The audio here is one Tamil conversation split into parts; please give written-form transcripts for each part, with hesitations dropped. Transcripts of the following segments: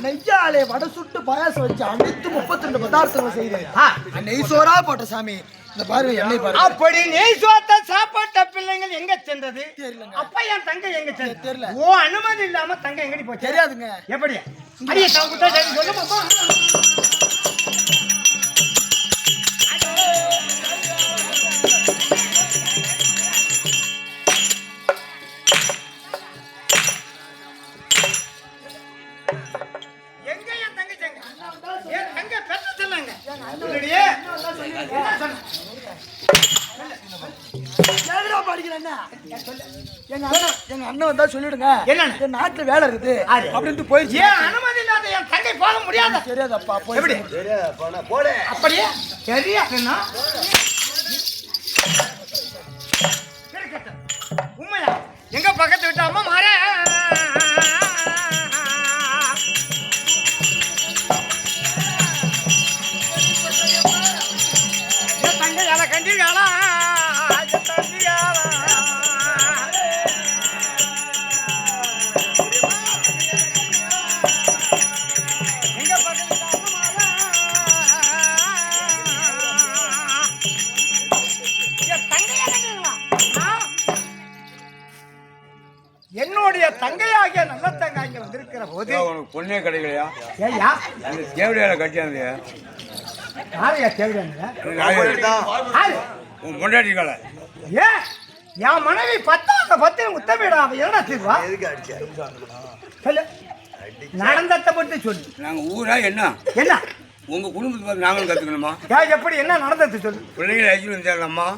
நெய்யாலே வடை சுட்டு பாயாசம் வச்சு அனைத்து 32 பதார்த்தங்கள் செய்து நெய் சோறா போட்ட சாமி. இந்த பாருங்க எண்ணெய் பாருங்க. அப்படி நெய் சோத்த சாப்பாட்ட பிள்ளைங்கள் எங்க சென்றது தெரியல. அப்ப என் தங்க எங்க சென்றது தெரியல. ஓ அனுமதி இல்லாம தங்க எங்கடி போச்சு தெரியாதுங்க. எப்படி அடியே சாப்பிட்டா சரி சொல்லுமா. எங்க அண்ணன் வந்தா சொல்லிடுங்க என்ன நாட்டுல வேலை இருக்குது அப்படின்னு போயிடுச்சு. அனுமதி இல்லாத என் தங்கை போக முடியாது. தெரியாதப்பா எப்படி போடு அப்படியே தெரியாதுன்னா உண்மையா எங்க பக்கத்து விட்டு அம்மா மாற தங்கை யார கண்டிருக்காளா என்னுடைய தங்கையாகிய நல்ல தங்காய்ங்க வந்திருக்கிற போது உனக்கு பொண்ணே கிடைக்கலையா? ஏய்யா அந்த தேவடியால கட்டியாங்க யாரையா தேவடியாங்க உன் பொண்டாட்டிக்கால ஏ என் மனைவி 10 உத்தமிடா அவ என்னடா தீர்வா சொல்லு நடந்ததை மட்டும் சொல்லு. நாங்க ஊரா என்ன என்ன உங்க குடும்பத்தை பார்த்து நாங்களும் கத்துக்கணுமா? எப்படி என்ன நடந்தது சொல்லு. பிள்ளைங்களை அழைச்சிட்டு வந்துடலாமா?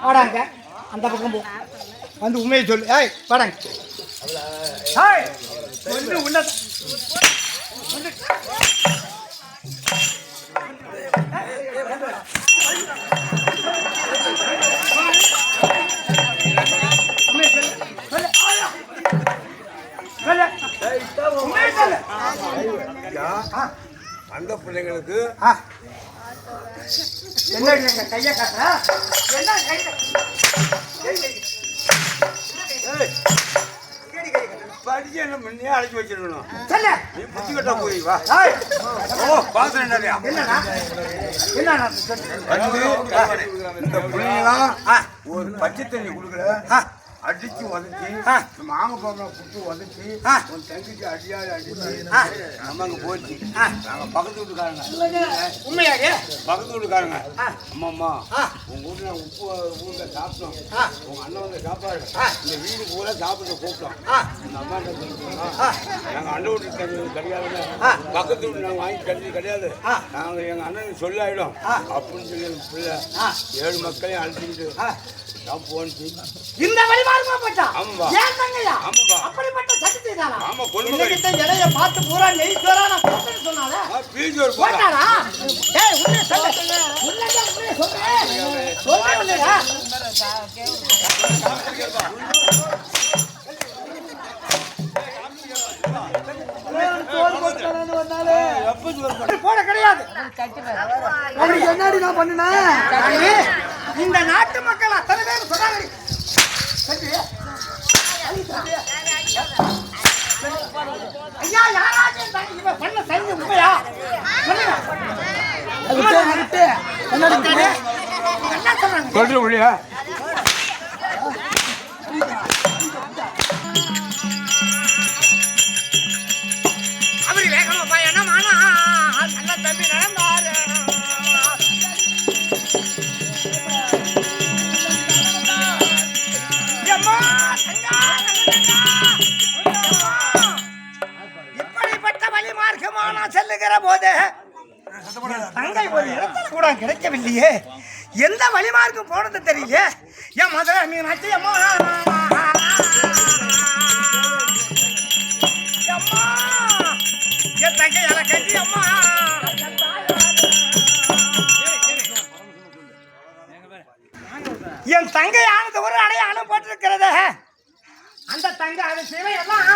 ஆடாங்க அந்த பக்கம் போ வந்து உண்மையை சொல்லு. ஏய் படங்க ஏய் ஒன்று உன்ன அந்த பிள்ளைங்களுக்கு என்ன கைய காட்டுற என்ன படிச்சு என்ன முன்னே அழைச்சி வச்சிருக்கணும். நீ புத்தி கட்ட போய் வா. ஓ பாத்து என்னடா என்ன இந்த பிள்ளைங்களாம் ஒரு பச்சை தண்ணி கொடுக்குற அடிச்சு உதச்சி மாங்க பாம்பளை புட்டு உதச்சி உன் தங்கிக்கு அடியாறு அடிச்சு நம்ம அங்கே போச்சு. நாங்கள் பக்கத்து வீட்டுக்காரங்க உண்மையாக பக்கத்து வீட்டுக்காரங்க அம்மா உங்கள் வீட்டில் நாங்கள் உப்பு ஊருக்க சாப்பிட்டோம். உங்கள் அண்ணன் வந்து சாப்பாடு இந்த வீடு பூரா சாப்பிட்டு கூப்பிட்டோம். எங்கள் அம்மா என்ன சொல்லிட்டோம்னா நாங்கள் அண்ணன் வீட்டுக்கு தண்ணி கிடையாது, பக்கத்து வீட்டு நாங்கள் வாங்கி தண்ணி கிடையாது, நாங்கள் எங்கள் அண்ணனுக்கு சொல்லி ஆகிடும் அப்படின்னு சொல்லி பிள்ளை 7 மக்களையும் அழைச்சிக்கிட்டு இந்த வழிமாறுமா போச்சா? ஆமா ஏன் தங்கையா? ஆமாப்பா அப்படிப்பட்ட சட்டி செய்தாளா? ஆமா பொண்ணுகிட்ட இலைய பார்த்து பூரா நெய் சோறா நான் போட்டேன்னு சொன்னால பீஜோர் போட்டாரா? டேய் உன்னை சொல்ல உன்னையா உன்னை சொல்றேன் போட கிடையாது. என்னடி நான் பண்ணினேன்? இந்த நாட்டு மக்கள் அத்தனை பேர் சொன்னாங்க ஐயா யாராச்சும் பண்ண சரி உண்மையா என்ன சொல்றாங்க? அவரு வேகமா பயணமானா நல்ல தம்பி நடந்தாரு. இப்படிப்பட்ட வழி மார்க்கமான செல்லுகிற போது தங்கை ஒரு இடத்துல கூட கிடைக்கவில்லையே. எந்த வழி மார்க்கம் போனது தெரியல. என் மதுரை மீனாட்சி அம்மா அம்மா என் தங்கை என கட்டி அம்மா என் தங்கை ஆனது ஒரு அடையாளம் போட்டிருக்கிறது. அந்த தங்கை அது சிவையெல்லாம்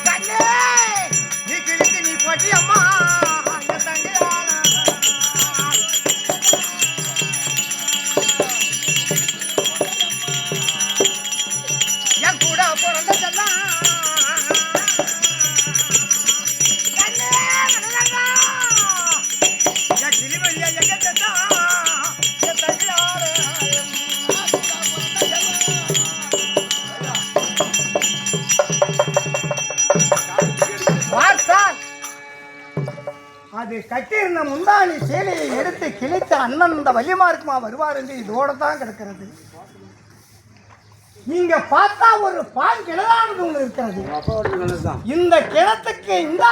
கண்ணே நீ கிழித்து நீ போட்டி அம்மா என் கூட பிறந்த செல்லாம் அது கட்டியிருந்த முந்தாணி சேலையை எடுத்து கிழித்த அண்ணன் இந்த வள்ளிமார்க்குமா வருவார் என்று இதோட தான் கிடக்கிறது. நீங்க பார்த்தா ஒரு பால் கிணறானது ஒன்று இருக்கிறது. இந்த கிணத்துக்கு இந்த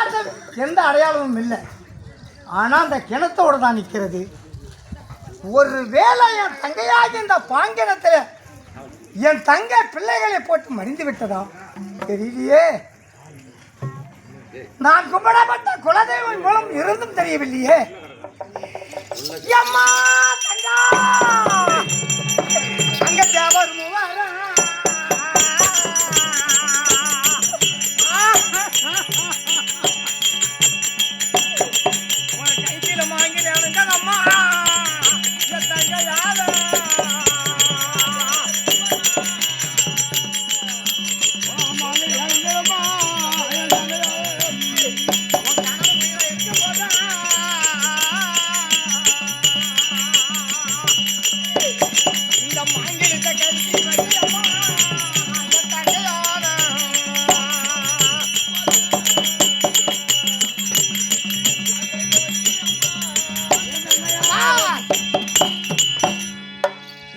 எந்த அடையாளமும் இல்லை. ஆனா அந்த கிணத்தோடு தான் நிற்கிறது. ஒரு வேளை என் தங்கையாகி இந்த பாங்கிணத்துல என் தங்கை பிள்ளைகளை போட்டு மடிந்து விட்டதா தெரியலையே. நான் கும்பிடப்பட்ட குலதெய்வம் மூலம் இருந்தும் தெரியவில்லையே. அம்மா தங்கா தங்க தேவர் மூவாரா கைத்தில வாங்கினானுங்க அம்மா தங்க யார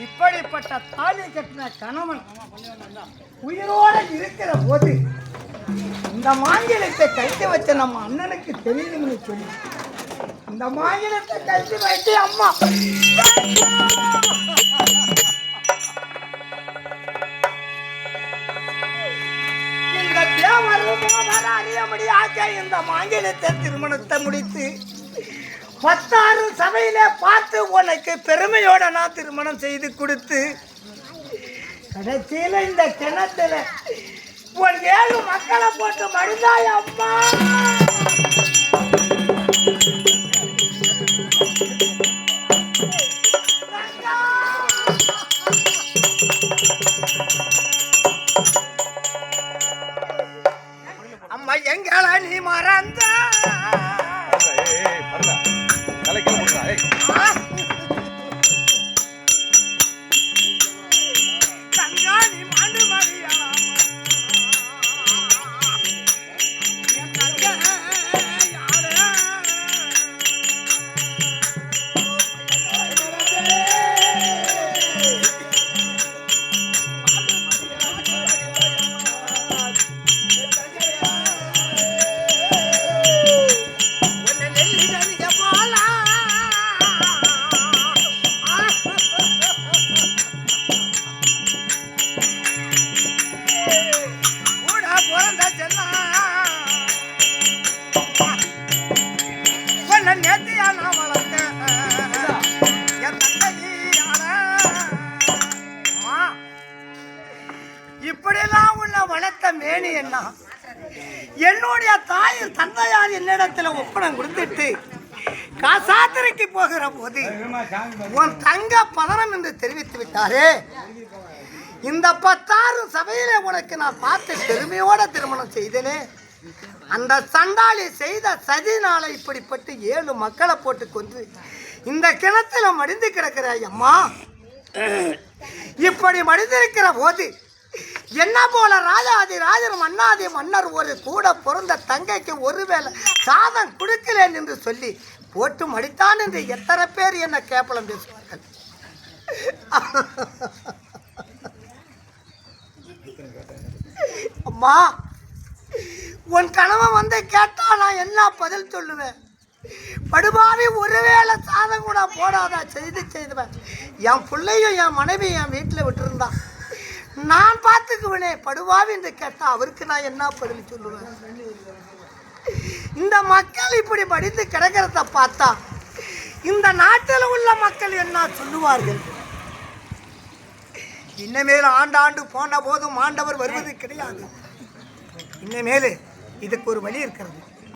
இப்படிப்பட்ட தாலி கட்டின கணவன் உயிரோடு இருக்கிற போது இந்த மாங்கிலத்தை கழித்து வச்ச நம்ம அண்ணனுக்கு தெரியுதுன்னு சொல்லி இந்த மாங்கிலத்தை கழித்து வைத்து அம்மா இந்த தேவரும் அறியபடியாக இந்த மாங்கிலத்தை திருமணத்தை முடித்து 16 சபையில பார்த்து உனக்கு பெருமையோட நான் திருமணம் செய்து கொடுத்து கடைசியில இந்த கிணத்துல ஒரு 7 மக்களை போட்டு மடிந்தாய் அம்மா. அம்மா எங்களை நீ மறந்த தங்காணி மாண்டு மறியலாம் இப்படியெல்லாம் உள்ள வளர்த்த மேனி என்ன என்னுடைய தாயின் தந்தையார் என்னிடத்துல ஒப்பனம் கொடுத்துட்டு காசாத்திரைக்கு போகிற போது உன் தங்க பதனம் என்று தெரிவித்து விட்டாரே. இந்த 16 சபையில உனக்கு நான் பார்த்து பெருமையோட திருமணம் செய்தனே. அந்த சண்டாளி செய்த சதினால இப்படிப்பட்டு 7 மக்களை போட்டு கொண்டு இந்த கிணத்துல மடிந்து கிடக்கிறாய் அம்மா. இப்படி மடிந்திருக்கிற போது என்ன போல ராஜாதி ராஜர் மன்னாதி மன்னர் ஒரு கூட பிறந்த தங்கைக்கு ஒருவேளை சாதம் கொடுக்கலேன் என்று சொல்லி போட்டு மடித்தான் என்று எத்தனை பேர் என்ன கேப்பலம் பேசுவார்கள். அம்மா உன் கணவன் வந்து கேட்டா நான் என்ன பதில் சொல்லுவேன். படுபாவி ஒருவேளை சாதம் கூட போடாதா செய்துவேன். என் பிள்ளையும் என் மனைவி என் வீட்டில் விட்டுருந்தான் நான் பார்த்துக்குவேனே. படுபாவி என்று கேட்டா அவருக்கு நான் என்ன பதில் சொல்லுவேன். இந்த மக்கள் இப்படி படித்து கிடக்கிறத பார்த்தா இந்த நாட்டில் உள்ள மக்கள் என்ன சொல்லுவார்கள். இன்னமேல் ஆண்டாண்டு போன போதும் ஆண்டவர் வருவது கிடையாது. இன்னமேல் இதுக்கு ஒரு வழி இருக்கிறது.